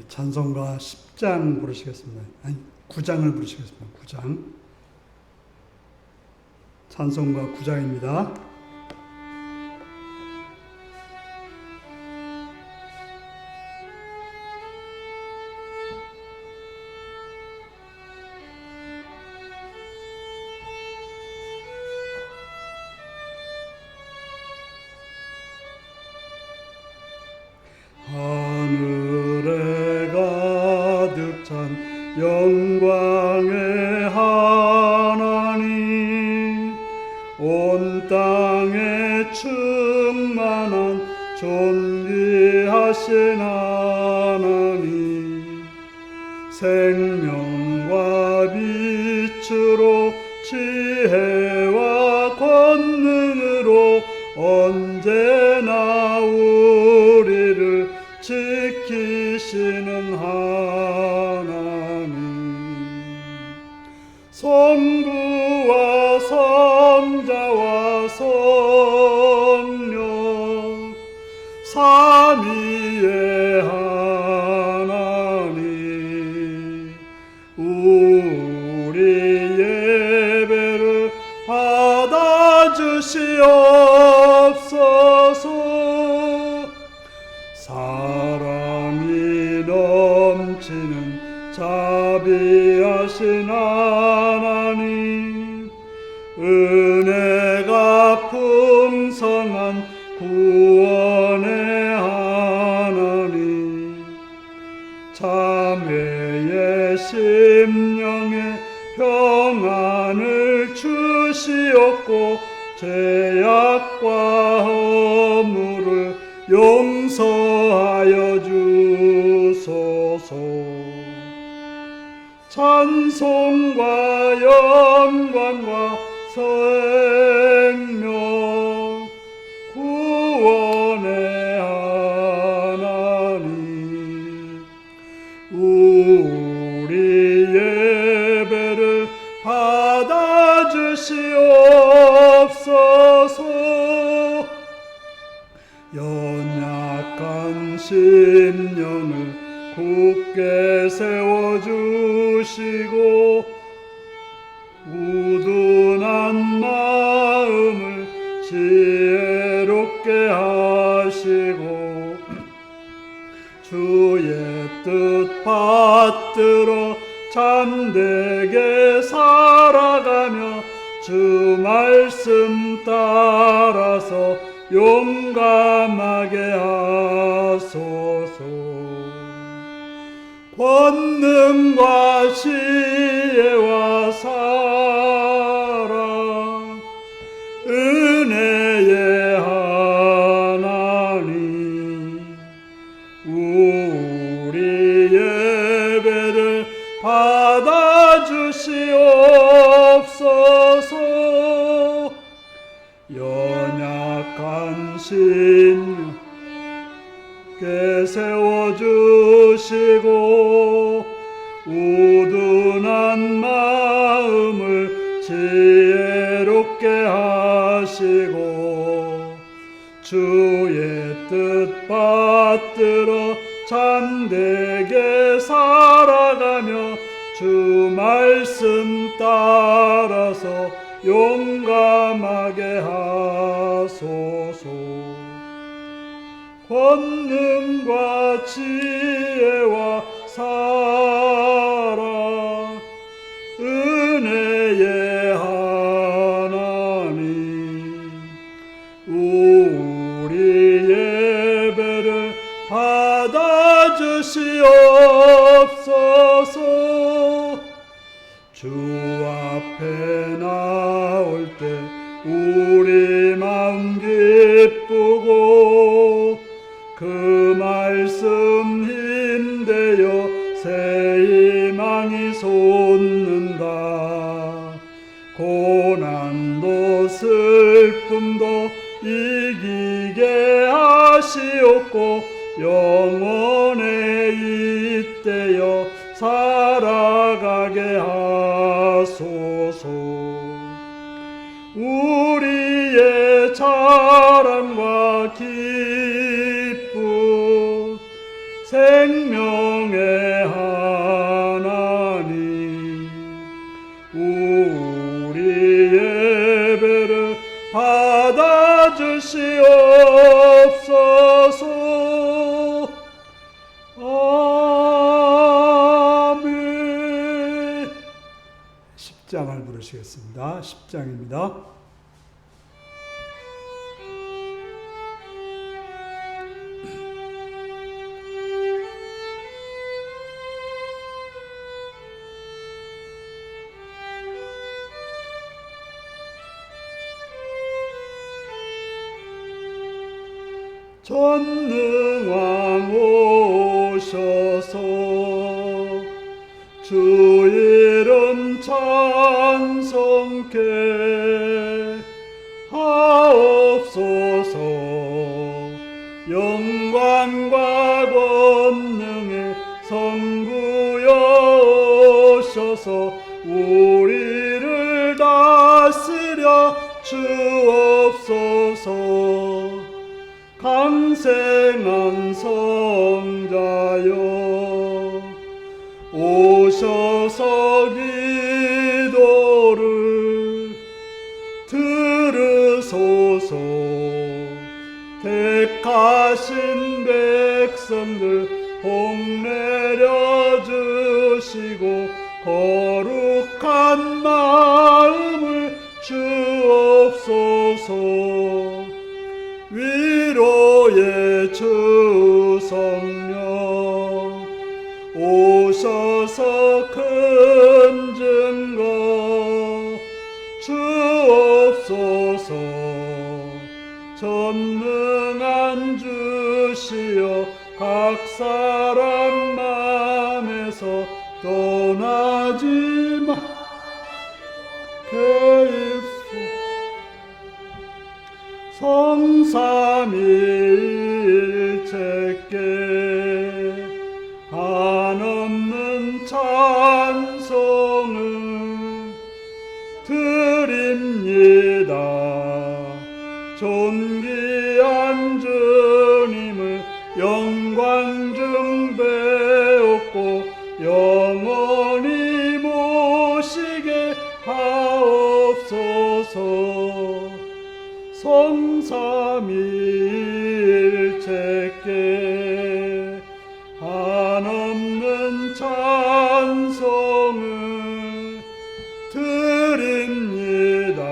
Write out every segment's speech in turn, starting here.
찬송가 10장 부르시겠습니다. 아니, 9장을 부르시겠습니다. 9장. 찬송가 9장입니다. 하늘에 가득 찬 영광의 하나님, 온 땅에 충만한 존귀하신 하나님, 생명과 빛으로 지혜와 권능으로 언제나 우리를 지키시는 하나님, 성부와 성자와 성령 삼위의 하나님, 우리 예배를 받아주시옵소서. 사랑이 넘치는 자비하신 하나님, 은혜가 풍성한 구원의 하나님, 자매의 심령에 평안을 주시옵고 죄악과 허물을 용서하여 주소서. 찬송과 영광과 생명 구원의 하나님, 우리 예배를 받아주시옵소서. 연약한 심령을 굳게 세워주시고 우둔한 마음을 지혜롭게 하시고 주의 뜻 받들어 참되게 살아가며 주 말씀 따라서 용감하게 하소서. 권능과 지혜와 사랑 은혜의 하나님, 우리 예배를 받아주시옵소서. 연약한 심령께 세워주시고 우둔한 마음을 지혜롭게 하시고 주의 뜻 받들어 참되게 살아가며 주 말씀 따라서 용감하게 하소서. 권능과 지혜와 사랑 은혜의 하나님, 우리 예배를 받아주시옵소서. 주 앞에 나올 때 우리 마음 기쁘고 그 말씀 힘되어 새 희망이 솟는다. 고난도 슬픔도 이기게 하시옵고 영원에 잇대어 살아가게 하소서. 우리의 자랑과 기쁨 생명의 하나님, 우리 예배를 받아주시옵소서. 아멘. 10장을 부르시겠습니다. 10장입니다. 전능왕 오셔서 주 이름 찬송케 하옵소서. 영광과 권능의 성부여 오셔서 우리를 다스려 주옵소서. 강생한 성자여 오셔서 기도를 들으소서. 택하신 백성들 복내려 주시고 거룩한 마음을 주옵소서. 위로의 주 성령 오셔서 큰 증거 주옵소서. 전능한 주시여 각 사람 마음에서 떠나지 마 성삼위일체께 한없는 찬송을 드립니다. 존귀한 주님을 영광 중배옵고 영원히 모시게 하옵소서. 성삼위일체께 한없는 찬송을 드립니다.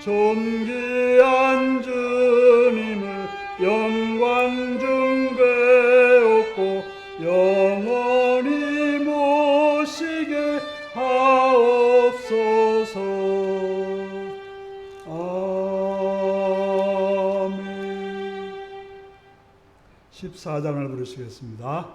존귀한 주님을 영광 중배옵고 영원히 모시게 하옵소서. 14장을 부르시겠습니다.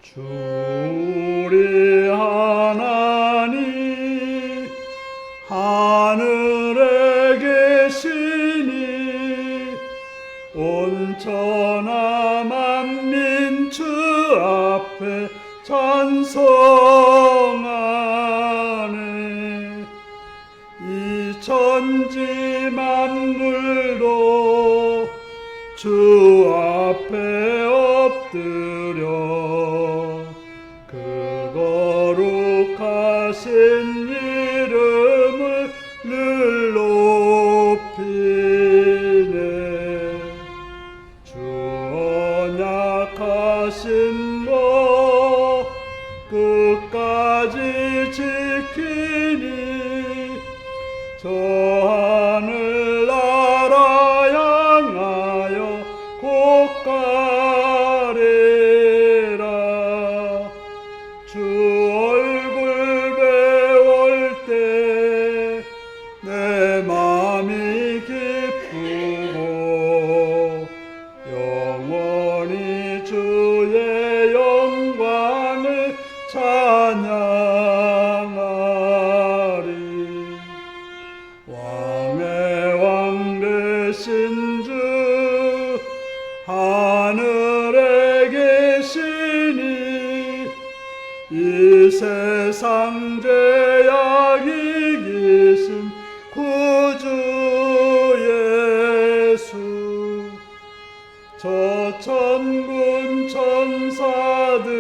주 우리 하나님 하늘에 계시니 온천하 만민 주 앞에 찬송하네. 이 천지 만물도 주 앞에 엎드려 그 거룩하신 이름을 늘 높이네. 주 언약하신 법 끝까지 지키니 저 하늘 나라 향하여 곧 가리라. 주 얼굴 배울 때 죄악 이기신 구주 예수, 저 천군 천사들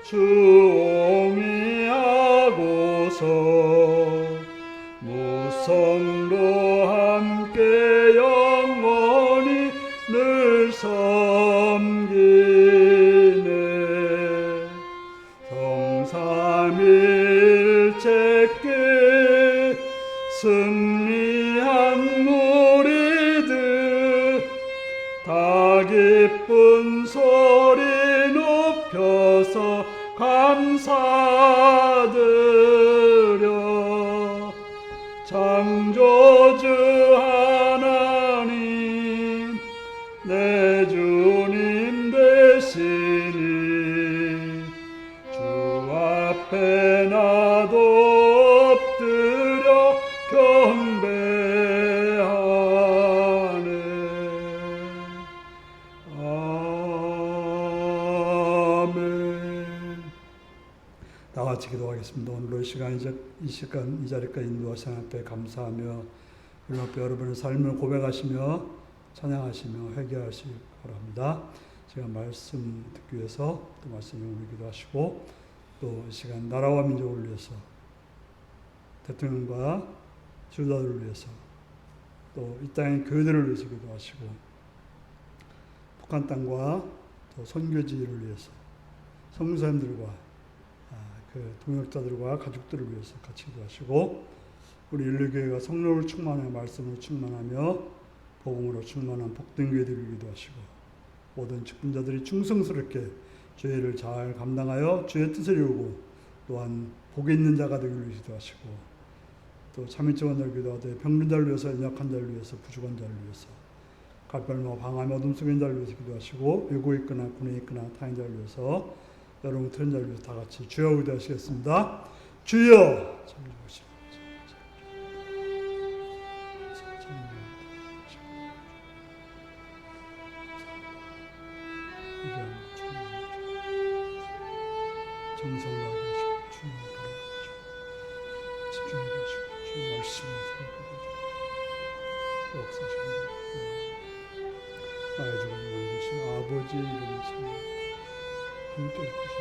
주옹이하고서 무성로 함께 영원히 늘 섬기네. 성삼일체께 승리한 무리들 다 기쁜 소리 높여서 감사드려. 창조주 하나님 내 주님 되시니 주 앞에 나도 엎드려 경배하네. 아멘. 다 같이 기도하겠습니다. 오늘도 이 시간 이 자리까지 인도하신 앞에 감사하며 우리 앞에 여러분의 삶을 고백하시며 찬양하시며 회개하시기 바랍니다. 제가 말씀 듣기 위해서 또 말씀 용기도 하시고 또 이 시간 나라와 민족을 위해서 대통령과 지도자들을 위해서 또 이 땅의 교회들을 위해서 기도하시고 북한 땅과 또 선교지를 위해서 선교사님들과 그 동역자들과 가족들을 위해서 같이 기도하시고 우리 인류교회가 성령을 충만하여 말씀으로 충만하며 복음으로 충만한 복된 교회들을 기도하시고 모든 직분자들이 충성스럽게 주의 일을 잘 감당하여 주의 뜻을 이루고 또한 복이 있는 자가 되기를 기도하시고 또 참인증원자를 기도하되 병든 자를 위해서 연약한 자를 위해서 부족한 자를 위해서 갈별과 방암 어둠 속에 있는 자를 위해서 기도하시고 외국에 있거나 군에 있거나 타인 자를 위해서 여러분 틀린 자를 위해서 다 같이 주여 기도하시겠습니다. 주여 정성하게 하시고 주님 바라보시고 집중하게 하시고 주님 말씀을 살펴보시고 역사하시는 나의 주가 만드신 아버지 이름으로 함께 해주신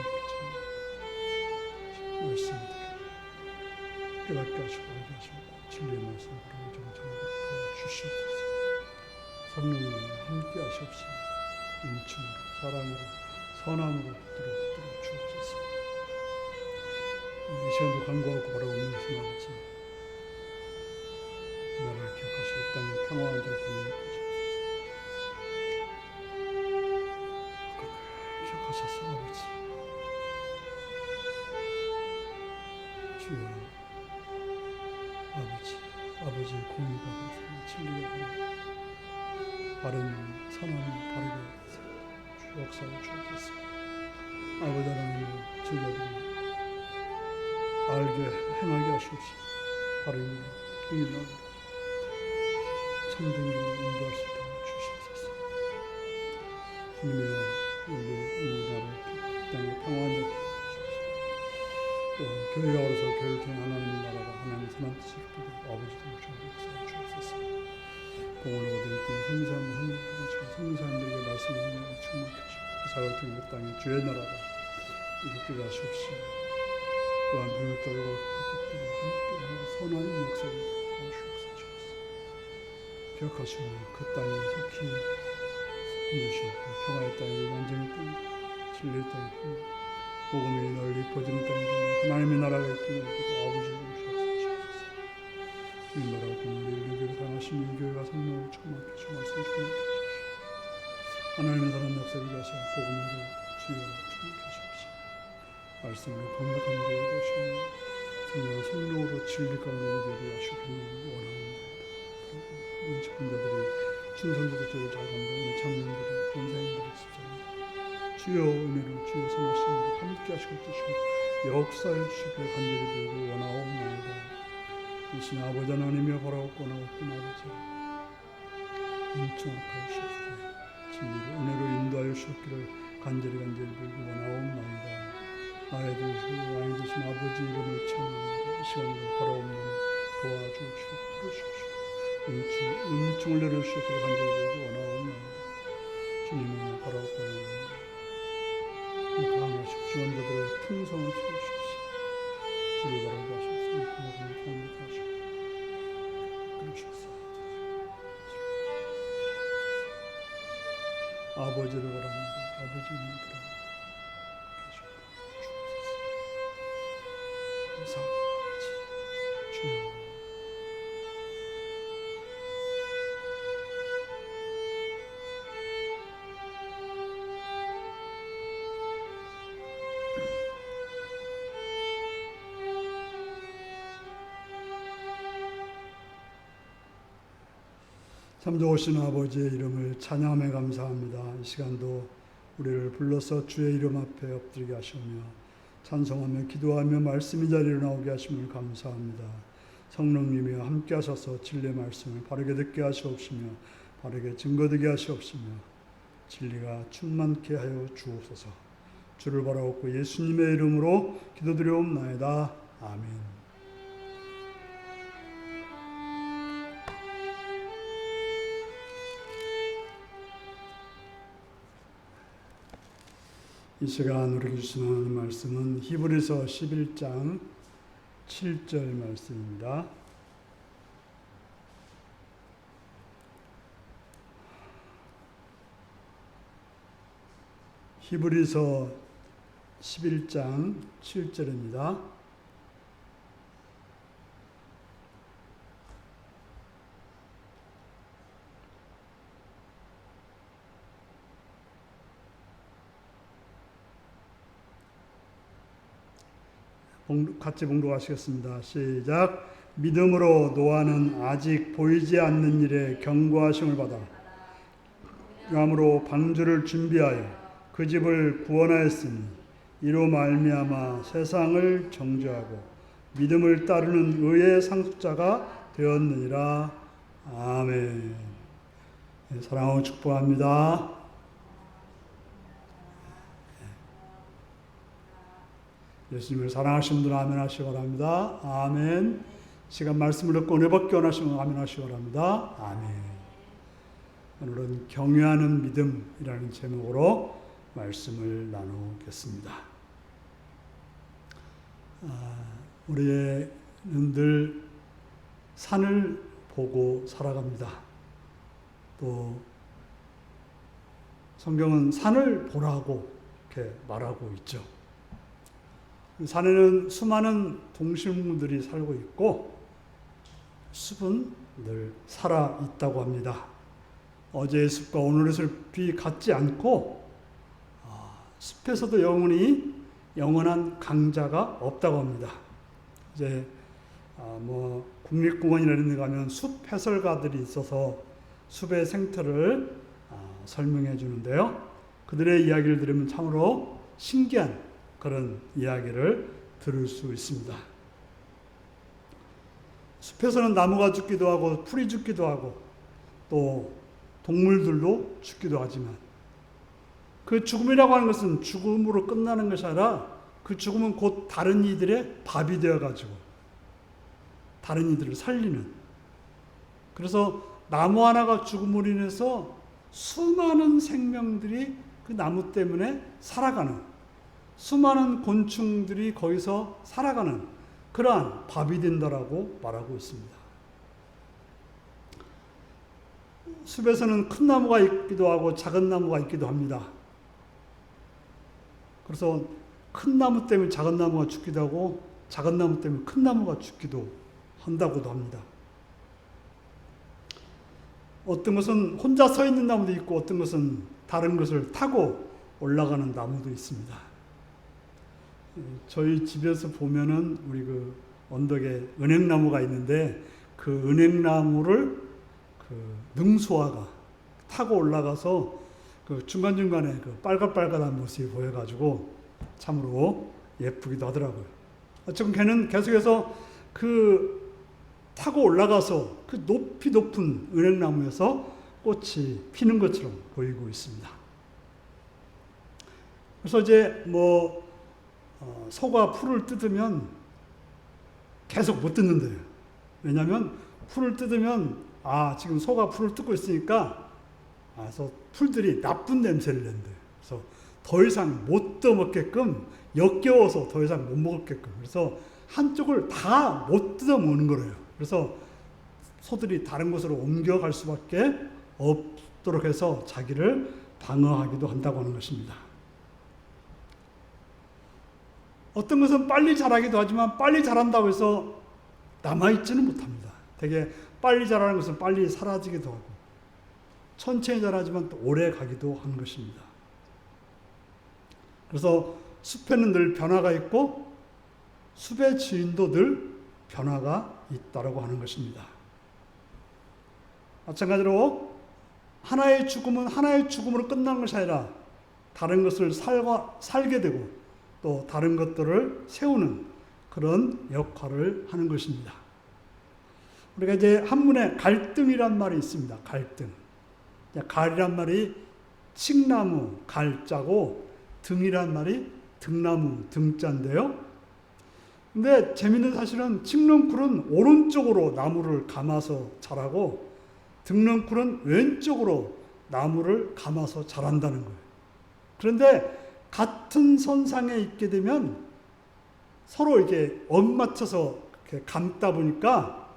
말씀 깨닫게 하시고 알게 하시고 진리의 말씀을 정정하게 주시옵소서. 성령님 함께 하시옵소서. 인침으로 사랑으로 선함으로 붙들어 주옵소서. 이 시간도 간구하고 바라고 있는 아버지 나라를 기억하시고 땅에 평화한 자 보내주옵소서. 기억하셨어 아버지. 주여 아버지의 공의가 되세요. 진리가 되세요. 바른 선함이 바르게 되세요. 주 역사를 주옵소서. 아버지 하나님 제자들이 알게 행하게 하시옵소서. 바른 길을 참된 길로 인도할 수 있도록 주시옵소서. 주님이여 우리나라를 땅에 평화한 자 또 교회가 어려서 교회를 통해 하나님의 나라가 하나님의 선한 뜻을 이루도록 아버지도 역사를 주옵소서. 공을 얻은 성사님들에게 말씀을 충만케 하시고 사역을 통해 그 땅에 주의 나라가 이루게 하시옵시고 또한 동역자들과 가족들과 함께하고 선한 역사를 하시옵소서. 기억하시고 그 땅에 속히 해주시고 평화의 땅에 완전히 땅 진리의 땅에 복음이 널리 퍼지는 땅에 하나님의 나라가 있기를 아버지를 주옵소서. 주님 나라가 공을 인류교회를 당하신 이 교회가 성령을 충만케 하시고 말씀 충만케 하십시오. 하나님의 사랑 역사를 위하서 복음으로 주여 충만케 하십시오. 말씀으로 건강한 교회가 되시며 성령으로 진리 가운데 있는 교회를 하시기를 원합니다. 이 직분자들이 충성스럽게 잘 감당하는 장로님들이 권사님들이 있습니다. 주여 은혜로 주여 선하심으로 함께 하시고 주시고 역사해 주시길 간절히 빌고 원하옵나이다. 이신 아버지 하나님의 허락하고 원하옵던 아버지 인정하여 주시옵소서. 진리로 은혜로 인도하여 주시기를 간절히 빌고 원하옵나이다. 아이 되신 아버지 이름을 찬양합니다. 이 시간도 바라옵는 도와주시옵소서. 은총을 내려주시옵소서. 간절히 원하옵나이다. 주님을 바라옵고 강하시고 주원자들의 풍성을 채우시옵소서. 주를 바라고 하시옵소서. 고맙은 경험을 하시고 그러셨소. 아버지를 바랍니다. 아버지를 바랍니다. 감사합니다. 주여. 참 좋으신 아버지의 이름을 찬양하며 감사합니다. 이 시간도 우리를 불러서 주의 이름 앞에 엎드리게 하시며 찬송하며 기도하며 말씀이 자리로 나오게 하심을 감사합니다. 성령님이 함께 하셔서 진리의 말씀을 바르게 듣게 하시옵시며 바르게 증거되게 하시옵시며 진리가 충만케 하여 주옵소서. 주를 바라옵고 예수님의 이름으로 기도드려옵나이다. 아멘. 이 시간 우리에게 주시는 말씀은 히브리서 11장 7절 말씀입니다. 히브리서 11장 7절입니다. 같이 봉독하시겠습니다. 시작. 믿음으로 노아는 아직 보이지 않는 일에 경고하심을 받아 감으로 방주를 준비하여 그 집을 구원하였으니 이로 말미암아 세상을 정죄하고 믿음을 따르는 의의 상속자가 되었느니라. 아멘. 사랑하고 축복합니다. 예수님을 사랑하시는 분은 아멘 하시기 바랍니다. 아멘. 시간 말씀을 듣고 은혜 받기 원하시면 아멘 하시기 바랍니다. 아멘. 오늘은 경외하는 믿음이라는 제목으로 말씀을 나누겠습니다. 우리는 늘 산을 보고 살아갑니다. 또 성경은 산을 보라고 이렇게 말하고 있죠. 산에는 수많은 동식물들이 살고 있고 숲은 늘 살아 있다고 합니다. 어제의 숲과 오늘의 숲이 같지 않고 숲에서도 영원한 강자가 없다고 합니다. 이제 국립공원이나 이런 데 가면 숲 해설가들이 있어서 숲의 생태를 설명해 주는데요. 그들의 이야기를 들으면 참으로 신기한 그런 이야기를 들을 수 있습니다. 숲에서는 나무가 죽기도 하고 풀이 죽기도 하고 또 동물들도 죽기도 하지만 그 죽음이라고 하는 것은 죽음으로 끝나는 것이 아니라 그 죽음은 곧 다른 이들의 밥이 되어가지고 다른 이들을 살리는, 그래서 나무 하나가 죽음으로 인해서 수많은 생명들이 그 나무 때문에 살아가는, 수많은 곤충들이 거기서 살아가는 그러한 밥이 된다라고 말하고 있습니다. 숲에서는 큰 나무가 있기도 하고 작은 나무가 있기도 합니다. 그래서 큰 나무 때문에 작은 나무가 죽기도 하고 작은 나무 때문에 큰 나무가 죽기도 한다고도 합니다. 어떤 것은 혼자 서 있는 나무도 있고 어떤 것은 다른 것을 타고 올라가는 나무도 있습니다. 저희 집에서 보면은 우리 그 언덕에 은행나무가 있는데 그 은행나무를 그 능소아가 타고 올라가서 그 중간중간에 그 빨갛빨갛한 모습이 보여가지고 참으로 예쁘기도 하더라고요. 지금 걔는 계속해서 그 타고 올라가서 그 높이 높은 은행나무에서 꽃이 피는 것처럼 보이고 있습니다. 그래서 이제 소가 풀을 뜯으면 계속 못 뜯는데요. 왜냐하면 풀을 뜯으면 지금 소가 풀을 뜯고 있으니까 그래서 풀들이 나쁜 냄새를 낸대요. 그래서 더 이상 못 떠먹게끔 역겨워서 더 이상 못 먹게끔 그래서 한쪽을 다 못 뜯어 먹는 거래요. 그래서 소들이 다른 곳으로 옮겨갈 수밖에 없도록 해서 자기를 방어하기도 한다고 하는 것입니다. 어떤 것은 빨리 자라기도 하지만 빨리 자란다고 해서 남아있지는 못합니다. 되게 빨리 자라는 것은 빨리 사라지기도 하고 천천히 자라지만 또 오래 가기도 하는 것입니다. 그래서 숲에는 늘 변화가 있고 숲의 주인도 늘 변화가 있다고 하는 것입니다. 마찬가지로 하나의 죽음은 하나의 죽음으로 끝난 것이 아니라 다른 것을 살게 되고 또 다른 것들을 세우는 그런 역할을 하는 것입니다. 우리가 이제 한문에 갈등이란 말이 있습니다. 갈등. 갈이란 말이 칡나무 갈자고 등이란 말이 등나무 등자인데요. 근데 재밌는 사실은 칡넝쿨은 오른쪽으로 나무를 감아서 자라고 등넝쿨은 왼쪽으로 나무를 감아서 자란다는 거예요. 그런데 같은 선상에 있게 되면 서로 이렇게 엇맞춰서 이렇게 감다 보니까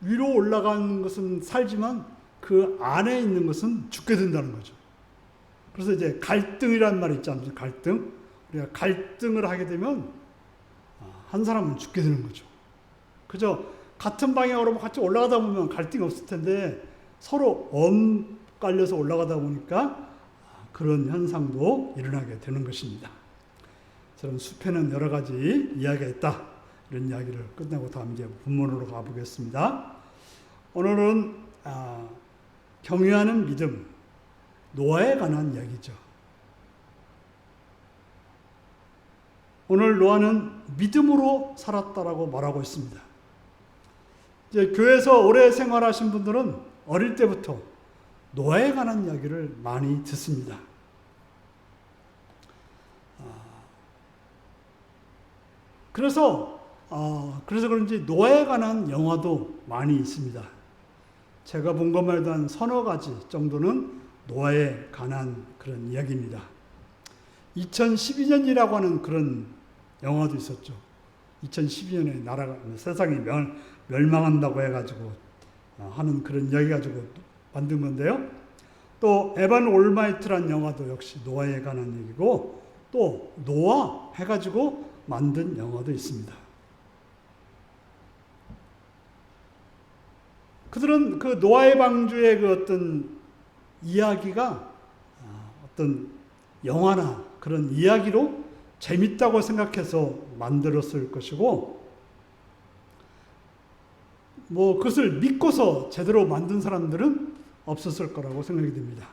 위로 올라가는 것은 살지만 그 안에 있는 것은 죽게 된다는 거죠. 그래서 이제 갈등이라는 말이 있지 않습니까? 갈등. 우리가 갈등을 하게 되면 한 사람은 죽게 되는 거죠. 그죠? 같은 방향으로 같이 올라가다 보면 갈등이 없을 텐데 서로 엇갈려서 올라가다 보니까 그런 현상도 일어나게 되는 것입니다. 저는 숲에는 여러 가지 이야기가 있다. 이런 이야기를 끝내고 다음 이제 본문으로 가보겠습니다. 오늘은 경유하는 믿음, 노아에 관한 이야기죠. 오늘 노아는 믿음으로 살았다라고 말하고 있습니다. 이제 교회에서 오래 생활하신 분들은 어릴 때부터 노아에 관한 이야기를 많이 듣습니다. 그래서 그런지 노아에 관한 영화도 많이 있습니다. 제가 본 것만 해도 한 서너 가지 정도는 노아에 관한 그런 이야기입니다. 2012년이라고 하는 그런 영화도 있었죠. 2012년에 나라가 세상이 멸망한다고 해가지고 하는 그런 이야기 가지고 만든 건데요. 또 에반 올마이트란 영화도 역시 노아에 관한 얘기고 또 노아 해가지고 만든 영화도 있습니다. 그들은 그 노아의 방주의 그 어떤 이야기가 어떤 영화나 그런 이야기로 재밌다고 생각해서 만들었을 것이고 그것을 믿고서 제대로 만든 사람들은 없었을 거라고 생각이 됩니다.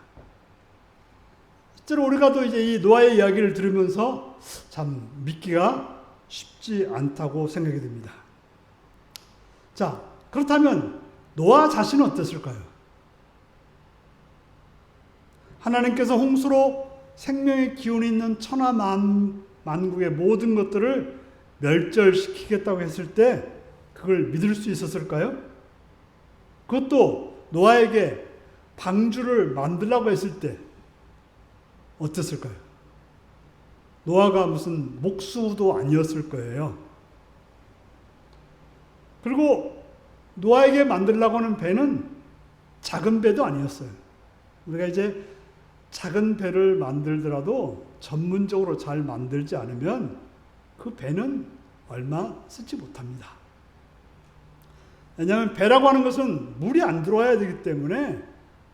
실제로 우리가 또 이제 이 노아의 이야기를 들으면서 참 믿기가 쉽지 않다고 생각이 됩니다. 자, 그렇다면 노아 자신은 어땠을까요? 하나님께서 홍수로 생명의 기운이 있는 천하 만국의 모든 것들을 멸절시키겠다고 했을 때 그걸 믿을 수 있었을까요? 그것도 노아에게 방주를 만들라고 했을 때 어땠을까요? 노아가 무슨 목수도 아니었을 거예요. 그리고 노아에게 만들려고 하는 배는 작은 배도 아니었어요. 우리가 이제 작은 배를 만들더라도 전문적으로 잘 만들지 않으면 그 배는 얼마 쓰지 못합니다. 왜냐하면 배라고 하는 것은 물이 안 들어와야 되기 때문에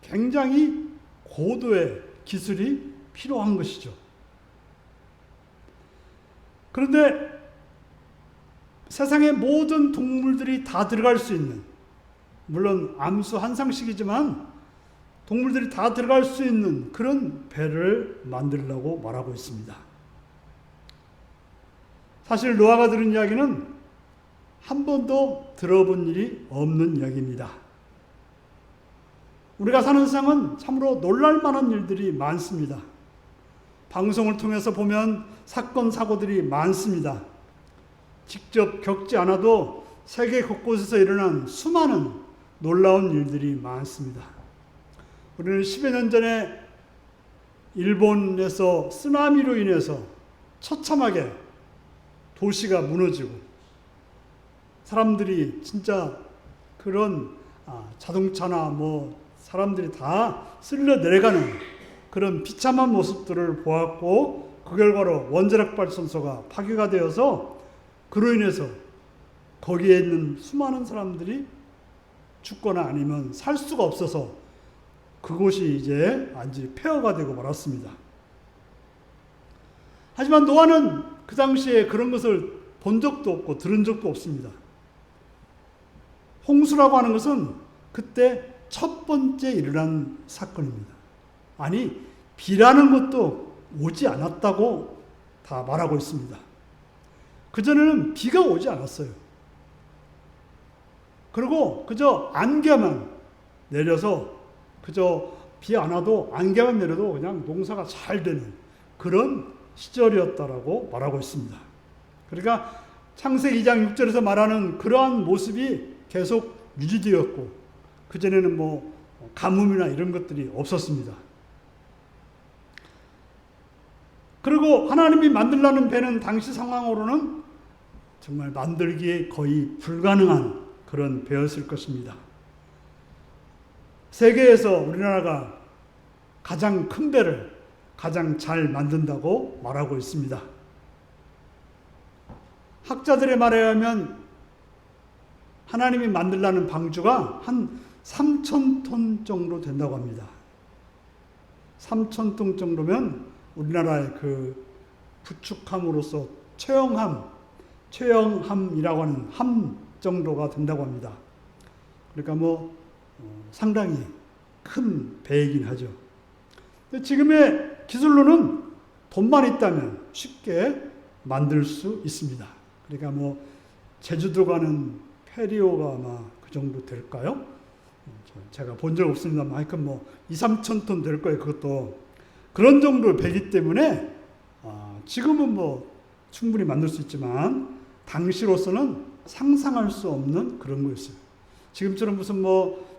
굉장히 고도의 기술이 필요한 것이죠. 그런데 세상의 모든 동물들이 다 들어갈 수 있는, 물론 암수 한 상씩이지만 동물들이 다 들어갈 수 있는 그런 배를 만들려고 말하고 있습니다. 사실 노아가 들은 이야기는 한 번도 들어본 일이 없는 이야기입니다. 우리가 사는 세상은 참으로 놀랄 만한 일들이 많습니다. 방송을 통해서 보면 사건, 사고들이 많습니다. 직접 겪지 않아도 세계 곳곳에서 일어난 수많은 놀라운 일들이 많습니다. 우리는 10여 년 전에 일본에서 쓰나미로 인해서 처참하게 도시가 무너지고 사람들이 진짜 그런 자동차나 사람들이 다 쓸려 내려가는 그런 비참한 모습들을 보았고, 그 결과로 원자력 발전소가 파괴가 되어서 그로 인해서 거기에 있는 수많은 사람들이 죽거나 아니면 살 수가 없어서 그곳이 이제 완전히 폐허가 되고 말았습니다. 하지만 노아는 그 당시에 그런 것을 본 적도 없고 들은 적도 없습니다. 홍수라고 하는 것은 그때 첫 번째 일어난 사건입니다. 아니, 비라는 것도 오지 않았다고 다 말하고 있습니다. 그전에는 비가 오지 않았어요. 그리고 그저 안개만 내려서, 그저 비 안 와도 안개만 내려도 그냥 농사가 잘 되는 그런 시절이었다라고 말하고 있습니다. 그러니까 창세기 2장 6절에서 말하는 그러한 모습이 계속 유지되었고, 그전에는 가뭄이나 이런 것들이 없었습니다. 그리고 하나님이 만들라는 배는 당시 상황으로는 정말 만들기에 거의 불가능한 그런 배였을 것입니다. 세계에서 우리나라가 가장 큰 배를 가장 잘 만든다고 말하고 있습니다. 학자들의 말에 의하면 하나님이 만들라는 방주가 한 3,000톤 정도 된다고 합니다. 3,000톤 정도면 우리나라의 그 구축함으로써 최영함이라고 하는 함 정도가 된다고 합니다. 그러니까 상당히 큰 배이긴 하죠. 지금의 기술로는 돈만 있다면 쉽게 만들 수 있습니다. 그러니까 제주도 가는 페리오가 아마 그 정도 될까요? 제가 본 적 없습니다만 하여튼 2-3천 톤 될 거예요. 그것도 그런 정도 배기 때문에 지금은 충분히 만들 수 있지만 당시로서는 상상할 수 없는 그런 거였어요. 지금처럼 무슨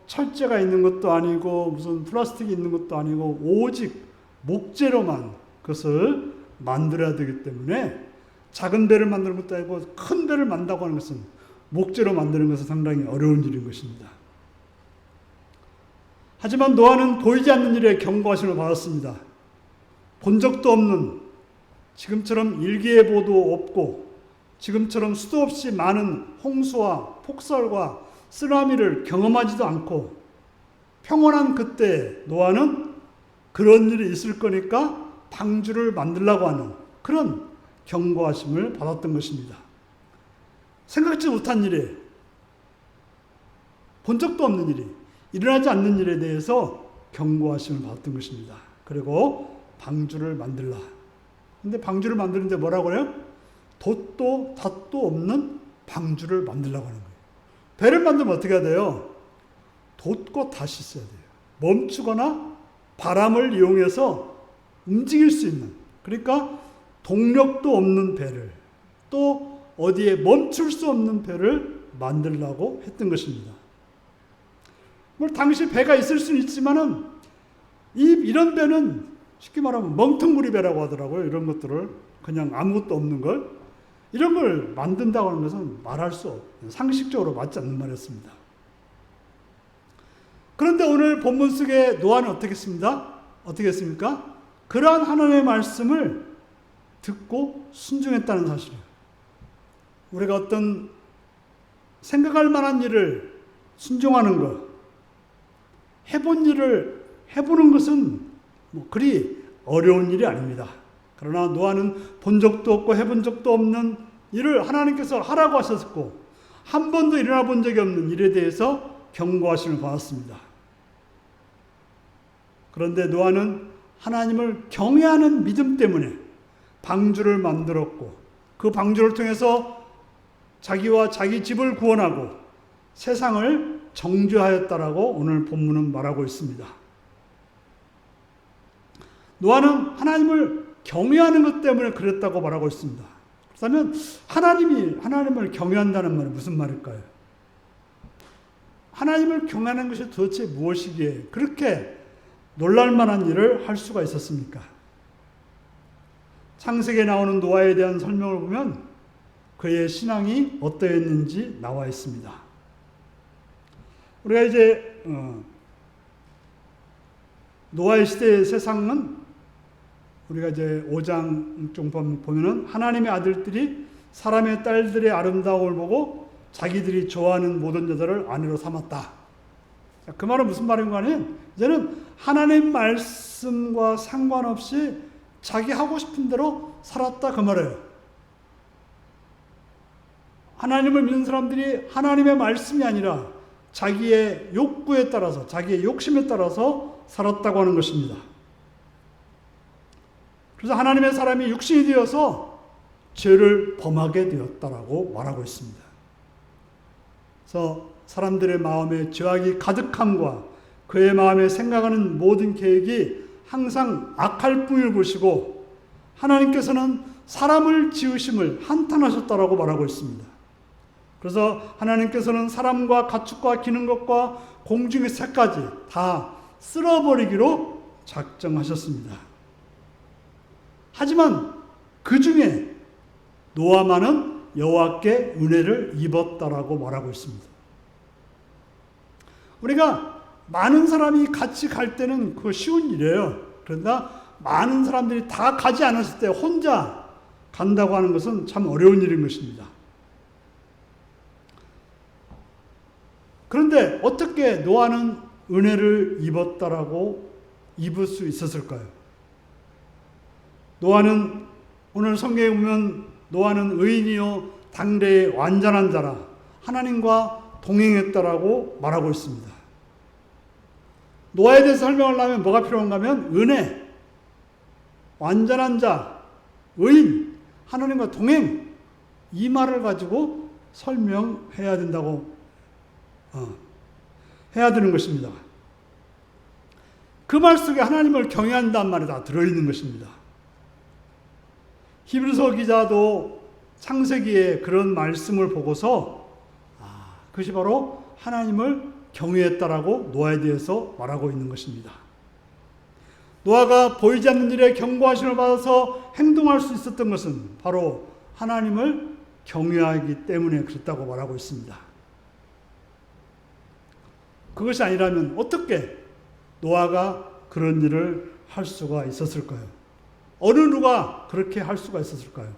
철제가 있는 것도 아니고 무슨 플라스틱이 있는 것도 아니고 오직 목재로만 그것을 만들어야 되기 때문에 작은 배를 만드는 것도 아니고 큰 배를 만든다고 하는 것은 목재로 만드는 것은 상당히 어려운 일인 것입니다. 하지만 노아는 보이지 않는 일에 경고하심을 받았습니다. 본 적도 없는, 지금처럼 일기예보도 없고 지금처럼 수도 없이 많은 홍수와 폭설과 쓰나미를 경험하지도 않고 평온한 그때 노아는 그런 일이 있을 거니까 방주를 만들려고 하는 그런 경고하심을 받았던 것입니다. 생각지 못한 일에, 본 적도 없는 일이, 일어나지 않는 일에 대해서 경고하심을 받았던 것입니다. 그리고 방주를 만들라. 근데 방주를 만드는데 뭐라고 해요? 돛도 닷도 없는 방주를 만들라고 하는 거예요. 배를 만들면 어떻게 해야 돼요? 돛과 닷이 있어야 돼요. 멈추거나 바람을 이용해서 움직일 수 있는, 그러니까 동력도 없는 배를, 또 어디에 멈출 수 없는 배를 만들라고 했던 것입니다. 당시 배가 있을 수는 있지만은 이런 배는 쉽게 말하면 멍텅구리 배라고 하더라고요. 이런 것들을 그냥 아무것도 없는 걸, 이런 걸 만든다고 하는 것은 말할 수 없는, 상식적으로 맞지 않는 말이었습니다. 그런데 오늘 본문 속에 노아는 어떻게 했습니까? 그러한 하나님의 말씀을 듣고 순종했다는 사실이에요. 우리가 어떤 생각할 만한 일을 순종하는 것, 해본 일을 해보는 것은 그리 어려운 일이 아닙니다. 그러나 노아는 본 적도 없고 해본 적도 없는 일을 하나님께서 하라고 하셨고 한 번도 일어나 본 적이 없는 일에 대해서 경고하심을 받았습니다. 그런데 노아는 하나님을 경외하는 믿음 때문에 방주를 만들었고 그 방주를 통해서 자기와 자기 집을 구원하고 세상을 정죄하였다라고 오늘 본문은 말하고 있습니다. 노아는 하나님을 경외하는 것 때문에 그랬다고 말하고 있습니다. 그렇다면 하나님을 경외한다는 말은 무슨 말일까요? 하나님을 경외하는 것이 도대체 무엇이기에 그렇게 놀랄만한 일을 할 수가 있었습니까? 창세기에 나오는 노아에 대한 설명을 보면 그의 신앙이 어떠했는지 나와 있습니다. 우리가 이제 노아의 시대의 세상은 우리가 이제 5장 좀 보면은 하나님의 아들들이 사람의 딸들의 아름다움을 보고 자기들이 좋아하는 모든 여자를 아내로 삼았다. 그 말은 무슨 말인가 하면 이제는 하나님 말씀과 상관없이 자기 하고 싶은 대로 살았다 그 말이에요. 하나님을 믿는 사람들이 하나님의 말씀이 아니라 자기의 욕구에 따라서 자기의 욕심에 따라서 살았다고 하는 것입니다. 그래서 하나님의 사람이 육신이 되어서 죄를 범하게 되었다라고 말하고 있습니다. 그래서 사람들의 마음에 죄악이 가득함과 그의 마음에 생각하는 모든 계획이 항상 악할 뿐을 보시고 하나님께서는 사람을 지으심을 한탄하셨다라고 말하고 있습니다. 그래서 하나님께서는 사람과 가축과 기는 것과 공중의 새까지 다 쓸어버리기로 작정하셨습니다. 하지만 그 중에 노아만은 여호와께 은혜를 입었다라고 말하고 있습니다. 우리가 많은 사람이 같이 갈 때는 그거 쉬운 일이에요. 그러나 많은 사람들이 다 가지 않았을 때 혼자 간다고 하는 것은 참 어려운 일인 것입니다. 그런데 어떻게 노아는 은혜를 입었다라고 입을 수 있었을까요? 노아는 오늘 성경에 보면 노아는 의인이요 당대의 완전한 자라 하나님과 동행했다라고 말하고 있습니다. 노아에 대해서 설명을 하면 뭐가 필요한가 하면 은혜, 완전한 자, 의인, 하나님과 동행 이 말을 가지고 설명해야 된다고 해야 되는 것입니다. 그 말 속에 하나님을 경외한다는 말이 다 들어있는 것입니다. 히브리서 기자도 창세기에 그런 말씀을 보고서 그것이 바로 하나님을 경외했다라고 노아에 대해서 말하고 있는 것입니다. 노아가 보이지 않는 일에 경고하심을 받아서 행동할 수 있었던 것은 바로 하나님을 경외하기 때문에 그랬다고 말하고 있습니다. 그것이 아니라면 어떻게 노아가 그런 일을 할 수가 있었을까요? 어느 누가 그렇게 할 수가 있었을까요?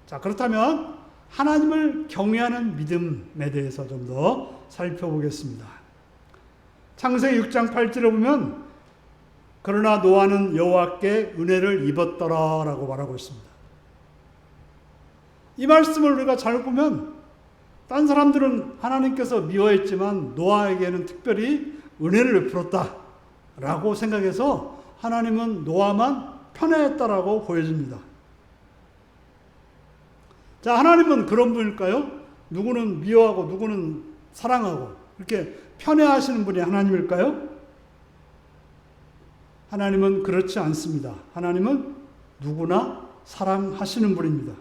자, 그렇다면 하나님을 경외하는 믿음에 대해서 좀 더 살펴보겠습니다. 창세기 6장 8절에 보면 그러나 노아는 여호와께 은혜를 입었더라라고 말하고 있습니다. 이 말씀을 우리가 잘 보면 딴 사람들은 하나님께서 미워했지만 노아에게는 특별히 은혜를 베풀었다라고 생각해서 하나님은 노아만 편애했다라고 보여집니다. 자, 하나님은 그런 분일까요? 누구는 미워하고 누구는 사랑하고 이렇게 편애하시는 분이 하나님일까요? 하나님은 그렇지 않습니다. 하나님은 누구나 사랑하시는 분입니다.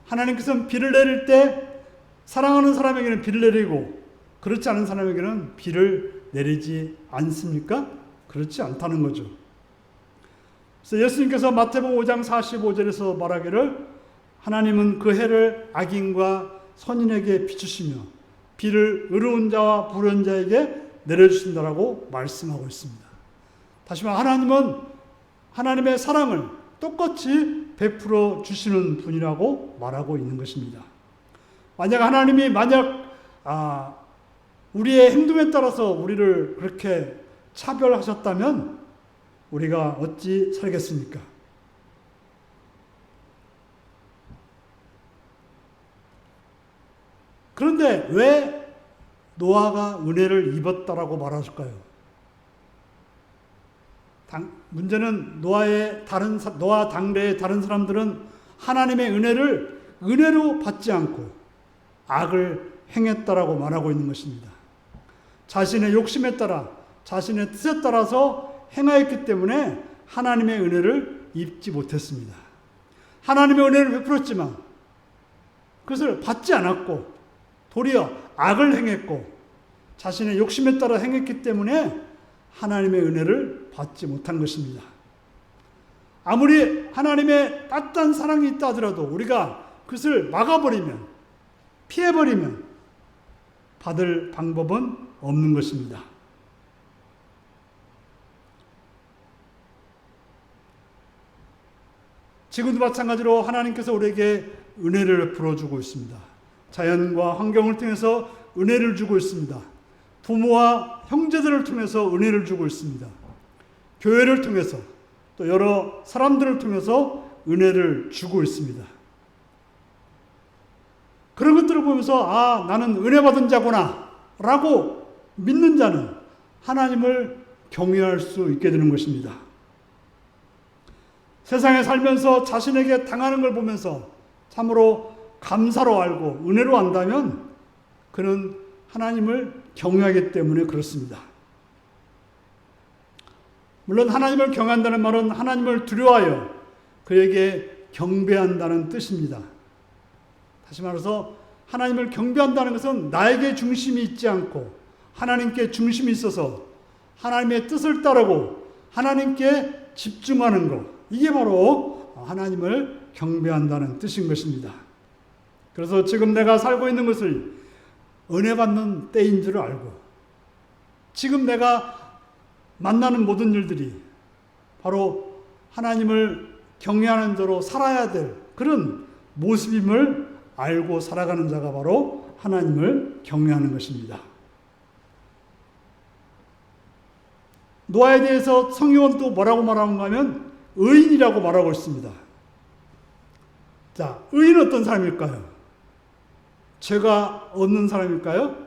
하나님께서는 비를 내릴 때 사랑하는 사람에게는 비를 내리고 그렇지 않은 사람에게는 비를 내리지 않습니까? 그렇지 않다는 거죠. 그래서 예수님께서 마태복음 5장 45절에서 말하기를 하나님은 그 해를 악인과 선인에게 비추시며 비를 의로운 자와 불의한 자에게 내려주신다라고 말씀하고 있습니다. 다시 말해 하나님은 하나님의 사랑을 똑같이 베풀어 주시는 분이라고 말하고 있는 것입니다. 하나님이 우리의 행동에 따라서 우리를 그렇게 차별하셨다면 우리가 어찌 살겠습니까? 그런데 왜 노아가 은혜를 입었다라고 말하실까요? 문제는 노아 당대의 다른 사람들은 하나님의 은혜를 은혜로 받지 않고 악을 행했다라고 말하고 있는 것입니다. 자신의 욕심에 따라 자신의 뜻에 따라서 행하였기 때문에 하나님의 은혜를 입지 못했습니다. 하나님의 은혜를 베풀었지만 그것을 받지 않았고 도리어 악을 행했고 자신의 욕심에 따라 행했기 때문에 하나님의 은혜를 받지 못한 것입니다. 아무리 하나님의 따뜻한 사랑이 있다 하더라도 우리가 그것을 막아버리면, 피해버리면 받을 방법은 없는 것입니다. 지금도 마찬가지로 하나님께서 우리에게 은혜를 풀어주고 있습니다. 자연과 환경을 통해서 은혜를 주고 있습니다. 부모와 형제들을 통해서 은혜를 주고 있습니다. 교회를 통해서 또 여러 사람들을 통해서 은혜를 주고 있습니다. 그런 것들을 보면서 나는 은혜 받은 자구나 라고 믿는 자는 하나님을 경외할 수 있게 되는 것입니다. 세상에 살면서 자신에게 당하는 걸 보면서 참으로 감사로 알고 은혜로 안다면 그는 하나님을 경외하기 때문에 그렇습니다. 물론 하나님을 경외한다는 말은 하나님을 두려워하여 그에게 경배한다는 뜻입니다. 다시 말해서 하나님을 경배한다는 것은 나에게 중심이 있지 않고 하나님께 중심이 있어서 하나님의 뜻을 따르고 하나님께 집중하는 것, 이게 바로 하나님을 경배한다는 뜻인 것입니다. 그래서 지금 내가 살고 있는 것을 은혜 받는 때인 줄 알고 지금 내가 만나는 모든 일들이 바로 하나님을 경외하는 자로 살아야 될 그런 모습임을 알고 살아가는 자가 바로 하나님을 경외하는 것입니다. 노아에 대해서 성경은 또 뭐라고 말하는가 하면 의인이라고 말하고 있습니다. 자, 의인은 어떤 사람일까요? 죄가 없는 사람일까요?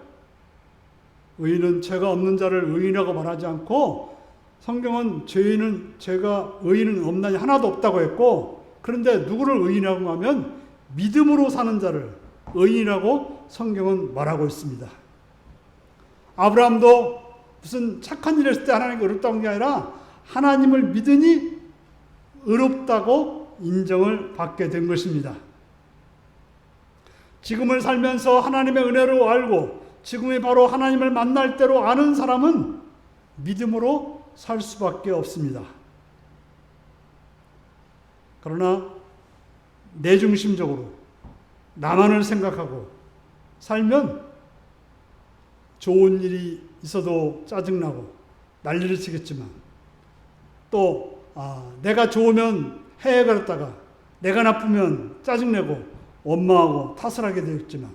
의인은 죄가 없는 자를 의인이라고 말하지 않고 성경은 의인은 없나니 하나도 없다고 했고, 그런데 누구를 의인이라고 하면 믿음으로 사는 자를 의인이라고 성경은 말하고 있습니다. 아브라함도 무슨 착한 일을 했을 때 하나님께 의롭다고 한 게 아니라 하나님을 믿으니 의롭다고 인정을 받게 된 것입니다. 지금을 살면서 하나님의 은혜를 알고 지금이 바로 하나님을 만날 때로 아는 사람은 믿음으로 살 수밖에 없습니다. 그러나 내중심적으로 나만을 생각하고 살면 좋은 일이 있어도 짜증나고 난리를 치겠지만 또 내가 좋으면 해외가렸다가 내가 나쁘면 짜증내고 원망하고 탓을 하게 되었지만,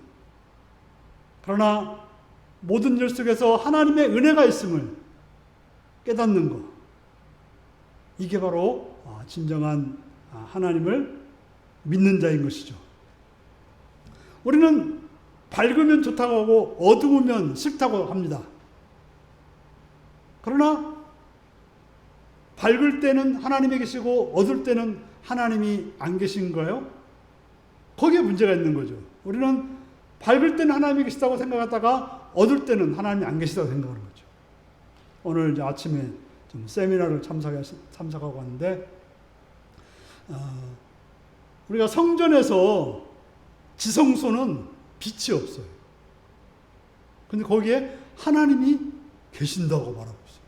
그러나 모든 일 속에서 하나님의 은혜가 있음을 깨닫는 것, 이게 바로 진정한 하나님을 믿는 자인 것이죠. 우리는 밝으면 좋다고 하고 어두우면 싫다고 합니다. 그러나 밝을 때는 하나님이 계시고 어두울 때는 하나님이 안 계신가요? 거기에 문제가 있는 거죠. 우리는 밝을 때는 하나님이 계시다고 생각하다가 어두울 때는 하나님이 안 계시다고 생각하는 거죠. 오늘 이제 아침에 좀 세미나를 참석하고 왔는데 우리가 성전에서 지성소는 빛이 없어요. 근데 거기에 하나님이 계신다고 말하고 있어요.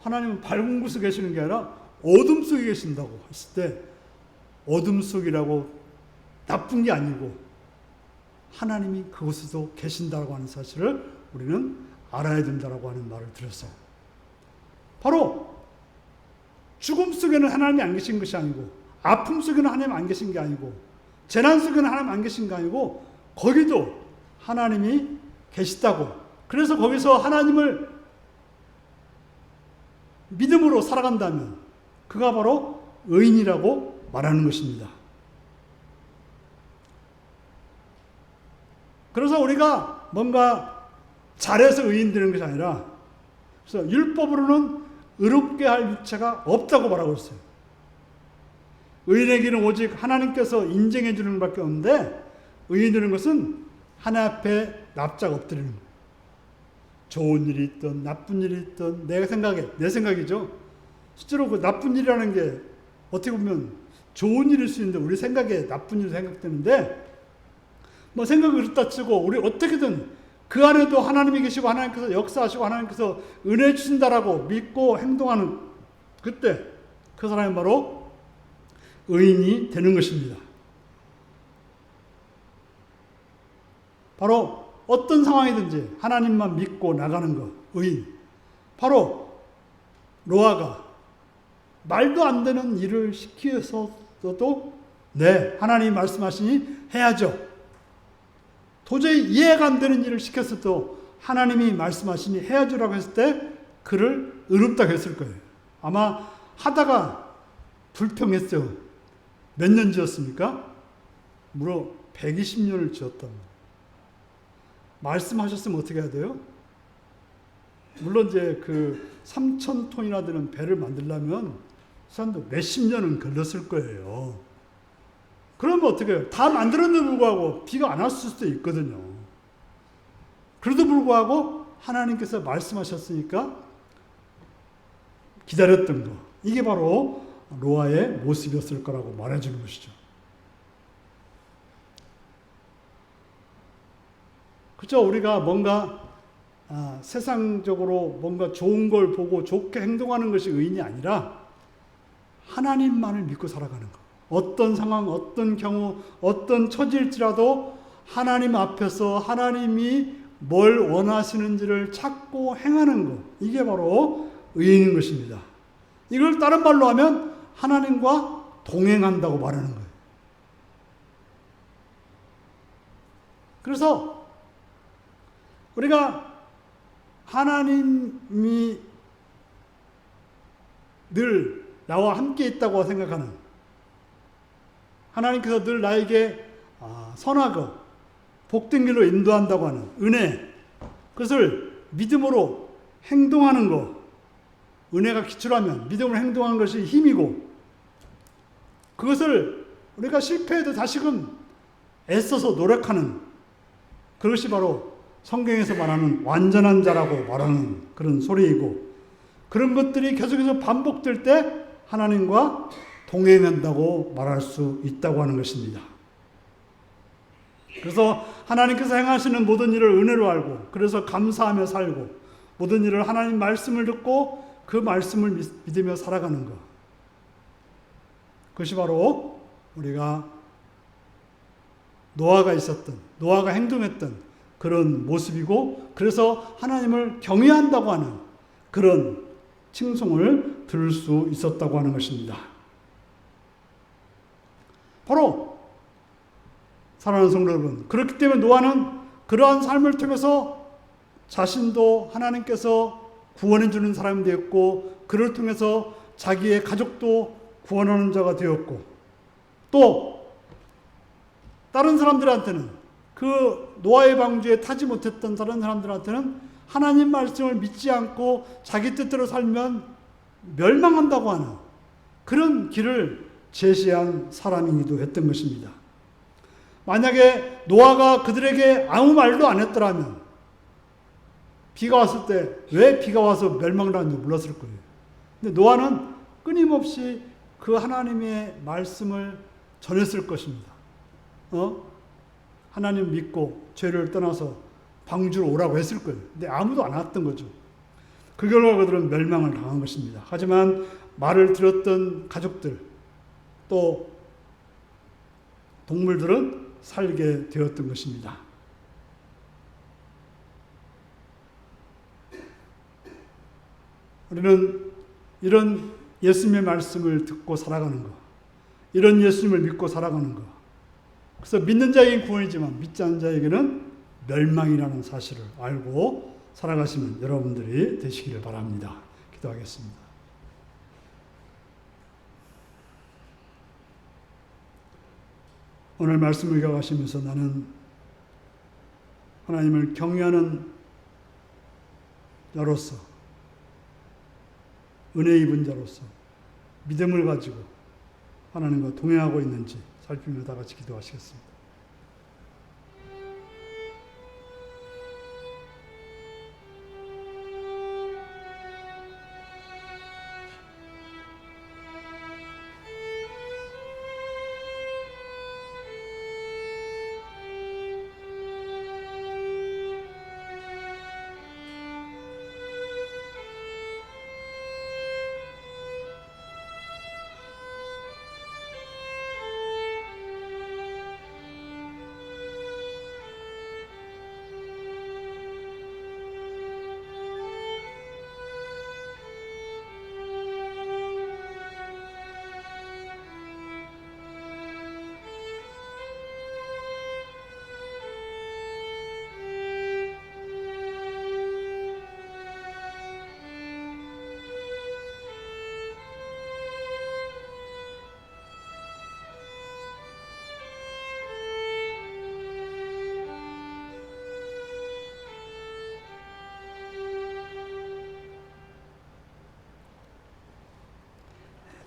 하나님은 밝은 곳에 계시는 게 아니라 어둠 속에 계신다고 했을 때 어둠 속이라고 나쁜 게 아니고 하나님이 그곳에도 계신다고 하는 사실을 우리는 알아야 된다고 하는 말을 들었어요. 바로 죽음 속에는 하나님이 안 계신 것이 아니고 아픔 속에는 하나님 안 계신 게 아니고 재난 속에는 하나님 안 계신 게 아니고 거기도 하나님이 계시다고, 그래서 거기서 하나님을 믿음으로 살아간다면 그가 바로 의인이라고 말하는 것입니다. 그래서 우리가 뭔가 잘해서 의인 되는 것이 아니라, 그래서 율법으로는 의롭게 할 유체가 없다고 말하고 있어요. 의인에게는 오직 하나님께서 인정해 주는 것밖에 없는데, 의인 되는 것은 하나님 앞에 납작 엎드리는 거예요. 좋은 일이 있든 나쁜 일이 있든 내 생각이죠. 실제로 그 나쁜 일이라는 게 어떻게 보면 좋은 일일 수 있는데 우리 생각에 나쁜 일로 생각되는데 뭐 생각을 그렇다 치고 우리 어떻게든 그 안에도 하나님이 계시고 하나님께서 역사하시고 하나님께서 은혜 주신다라고 믿고 행동하는 그때 그 사람이 바로 의인이 되는 것입니다. 바로 어떤 상황이든지 하나님만 믿고 나가는 것, 의인. 바로 노아가 말도 안 되는 일을 시키었어도 네, 하나님이 말씀하시니 해야죠. 도저히 이해가 안 되는 일을 시켰어도 하나님이 말씀하시니 해야죠라고 했을 때 그를 의롭다고 했을 거예요. 아마 하다가 불평했어요. 몇 년 지었습니까? 무려 120년을 지었답니다. 말씀하셨으면 어떻게 해야 돼요? 물론 이제 그 3,000톤이나 되는 배를 만들려면 사람도 몇십 년은 걸렸을 거예요. 그러면 어떻게 해요? 다 만들었는데 불구하고 비가 안 왔을 수도 있거든요. 그래도 불구하고 하나님께서 말씀하셨으니까 기다렸던 거. 이게 바로 노아의 모습이었을 거라고 말해주는 것이죠. 그렇죠? 우리가 뭔가 세상적으로 뭔가 좋은 걸 보고 좋게 행동하는 것이 의인이 아니라 하나님만을 믿고 살아가는 것. 어떤 상황, 어떤 경우, 어떤 처지일지라도 하나님 앞에서 하나님이 뭘 원하시는지를 찾고 행하는 것. 이게 바로 의인인 것입니다. 이걸 다른 말로 하면 하나님과 동행한다고 말하는 거예요. 그래서 우리가 하나님이 늘 나와 함께 있다고 생각하는 하나님께서 늘 나에게 선하고 복된 길로 인도한다고 하는 은혜, 그것을 믿음으로 행동하는 것, 은혜가 기초라면 믿음으로 행동하는 것이 힘이고 그것을 우리가 실패해도 다시금 애써서 노력하는 그것이 바로 성경에서 말하는 완전한 자라고 말하는 그런 소리이고 그런 것들이 계속해서 반복될 때 하나님과 동행한다고 말할 수 있다고 하는 것입니다. 그래서 하나님께서 행하시는 모든 일을 은혜로 알고 그래서 감사하며 살고 모든 일을 하나님 말씀을 듣고 그 말씀을 믿으며 살아가는 것. 그것이 바로 우리가 노아가 있었던, 노아가 행동했던 그런 모습이고 그래서 하나님을 경외한다고 하는 그런 칭송을 들을 수 있었다고 하는 것입니다. 바로 사랑하는 성도 여러분, 그렇기 때문에 노아는 그러한 삶을 통해서 자신도 하나님께서 구원해 주는 사람이 되었고 그를 통해서 자기의 가족도 구원하는 자가 되었고 또 다른 사람들한테는 그 노아의 방주에 타지 못했던 다른 사람들한테는 하나님 말씀을 믿지 않고 자기 뜻대로 살면 멸망한다고 하는 그런 길을 제시한 사람이기도 했던 것입니다. 만약에 노아가 그들에게 아무 말도 안 했더라면 비가 왔을 때 왜 비가 와서 멸망을 하는지 몰랐을 거예요. 근데 노아는 끊임없이 그 하나님의 말씀을 전했을 것입니다. 하나님 믿고 죄를 떠나서 방주로 오라고 했을 거예요. 근데 아무도 안 왔던 거죠. 그 결과 그들은 멸망을 당한 것입니다. 하지만 말을 들었던 가족들 또 동물들은 살게 되었던 것입니다. 우리는 이런 예수님의 말씀을 듣고 살아가는 것, 이런 예수님을 믿고 살아가는 것, 그래서 믿는 자에게는 구원이지만 믿지 않는 자에게는 멸망이라는 사실을 알고 살아가시는 여러분들이 되시기를 바랍니다. 기도하겠습니다. 오늘 말씀을 읽어가시면서 나는 하나님을 경외하는 자로서 은혜 입은 자로서 믿음을 가지고 하나님과 동행하고 있는지 살피며 다 같이 기도하시겠습니다.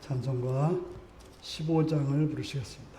찬송가 15장을 부르시겠습니다.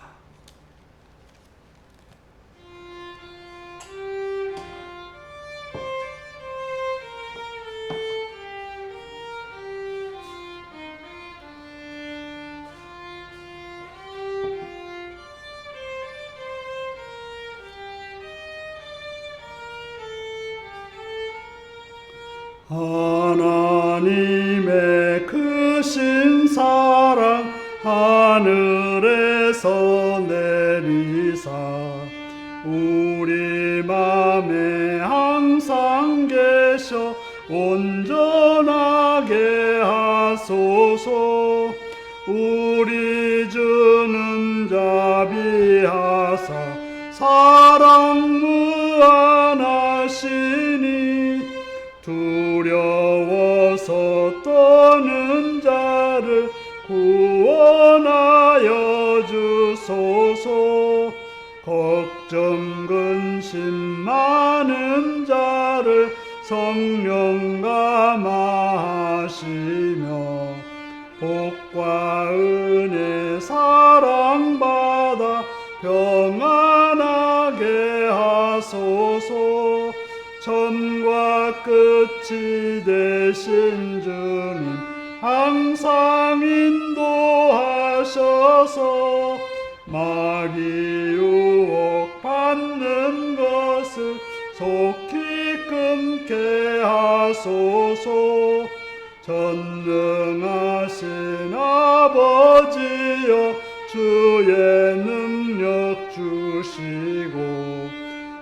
하나님의 크신 사랑 하늘에서 내리사 우리 맘에 항상 계셔 온전하게 하소서. 우리 주는 자비하사 사랑 무한하시니 두려워서 떠는 자를 구원하여 주소서. 걱정 근심 많은 자를 성령 감화하시며 복과 은혜 사랑받아 평안하게 하소서. 처음과 끝이 되신 주님 항상 인도하셔서 마귀 유혹 받는 것을 속히 끊게 하소서. 전능하신 아버지여 주의 능력 주시고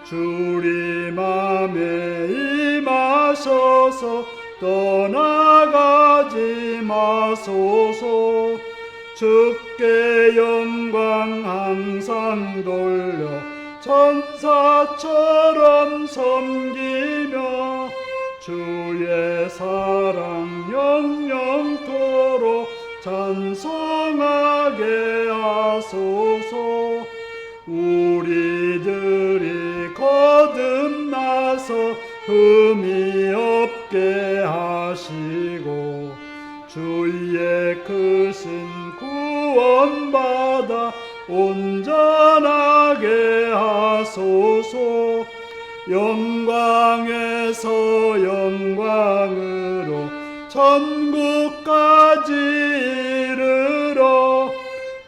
주리 맘에 임하셔서 떠나가지 마소서. 주께 영광 항상 돌려 천사처럼 섬기며 주의 사랑 영영토록 찬송하게 하소서. 우리들이 거듭나서 흠이 없게 하시고 주의 크신 구원받아 온전하게 하소서. 영광에서 영광으로 천국까지 이르러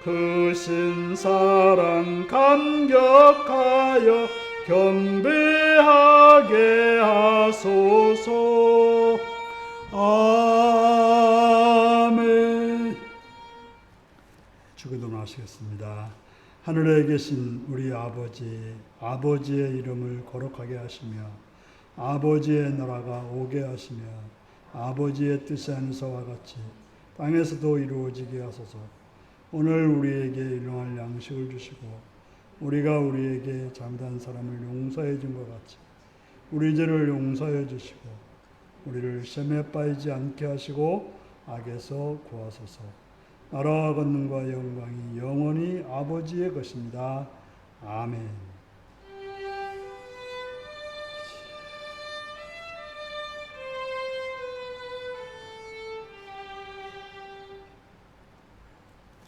크신 사랑 감격하여 경배하게 하소서. 아멘. 주기도하시겠습니다. 하늘에 계신 우리 아버지의 이름을 거룩하게 하시며 아버지의 나라가 오게 하시며 아버지의 뜻이 하늘서와 같이 땅에서도 이루어지게 하소서. 오늘 우리에게 일용할 양식을 주시고 우리가 우리에게 잘못한 사람을 용서해 준 것 같이 우리 죄를 용서해 주시고 우리를 시험에 빠지지 않게 하시고 악에서 구하소서. 나라와 권능과 영광이 영원히 아버지의 것입니다. 아멘.